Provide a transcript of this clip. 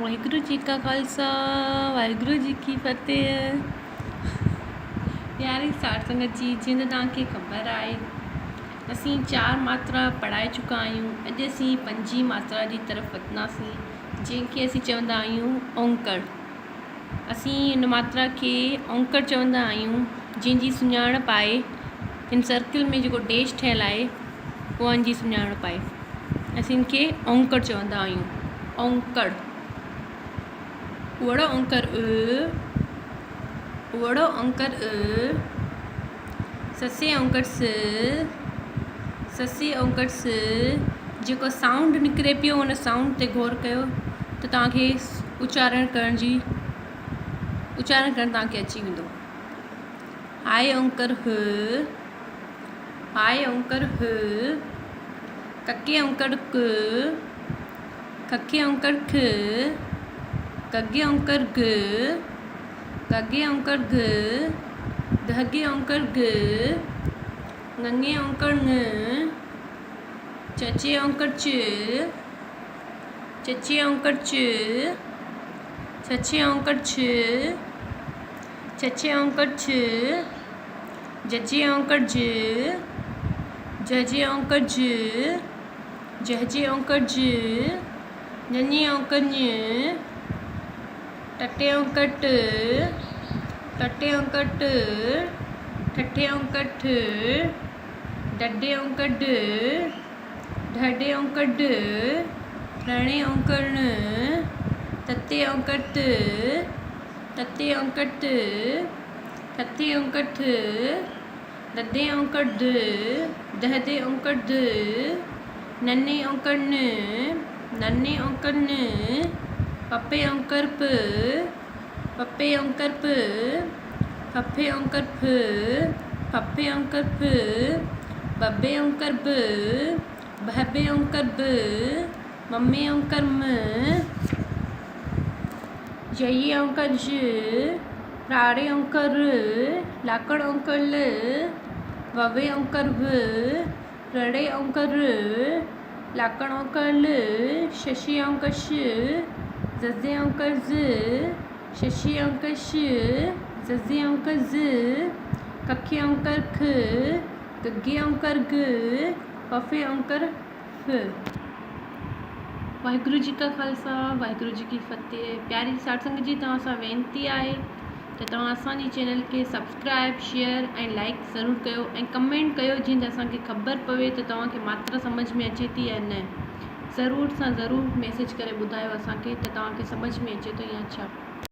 वाहिगुरु जी का खालसा वाहिगुरु जी की फतेह। प्यारी साठ संगत जी, जीअं त तव्हांखे ख़बर आहे असीं 4 मात्रा पढ़ाए चुका आहियूं। अॼु असीं 5वीं मात्रा जी तरफ़ वधंदासीं, जंहिंखे असीं चवंदा आहियूं औंकड़। असीं इन मात्रा खे औंकड़ चवंदा आहियूं, जंहिंजी सुञाणप आहे हिन सर्किल में जेको डैश ठहियलु आहे उहा जी सुञाणप आहे। असीं इनखे औंकड़ चवंदा आहियूं। औंकड़ वड़ो औंकड़ वड़ो औंकड़ ससे औंकड़ ससे औंकड़ जेको साउंड निकिरे पियो उन साउंड ते गौर कयो त तव्हांखे उच्चारण करण तव्हांखे अची वेंदो। हाय औंकड़ हाय औंकड़ कके औंकड़ खके औंकड़ गगे औंकड़ गगे औंकड़ धगे औंकड़ गंगे औंकड़ चचे औंकड़ चचे औंकड़ छछे औंकड़ छछे औंकड़ जजे औंकड़ जजे औंकड़ जहजे औंकड़ जने औंकड़ टटे औंकड़ टटे औंकड़ ठठे औंकड़ डडे औंकड़ ढडे औंकड़ रणे औंकड़ तते औंकड़ तते औंकड़ थथे औंकड़ ददे औंकड़ दहदे औंकड़ नन्हे औंकड़ नन्हे औंकड़ पपे औंकड़ पपे औंकड़ फफे औंकड़ फफे औंकड़ बब्बे औंकड़ बहबे औंकड़ मम्मे औंकड़ जये औंकड़ राड़े औंकड़ लाकड़ औंकड़ ववे औंकड़ रड़े औंकड़ लाकड़ औंकड़ शशि औंकड़ जजे औंकड़ शशि औंकड़ जजे औंकड़ कखे औंकड़ गगे औंकड़ पफे औंकड़ वाहिगुरु जी का खालसा वाहिगुरु जी की फतेह। प्यारी साठ संगत जी, तव्हां सां वेनिती आहे त तव्हां असांजे चैनल खे सब्सक्राइब शेयर ऐं लाइक ज़रूरु कयो ऐं कमेंट कयो, जीअं त असांखे ख़बर पवे त तव्हांखे मात्रा सम्झ में अचे थी या न। ज़रूर सां ज़रूरु मैसेज करे ॿुधायो असांखे त तव्हांखे सम्झ में अचे थो या छा।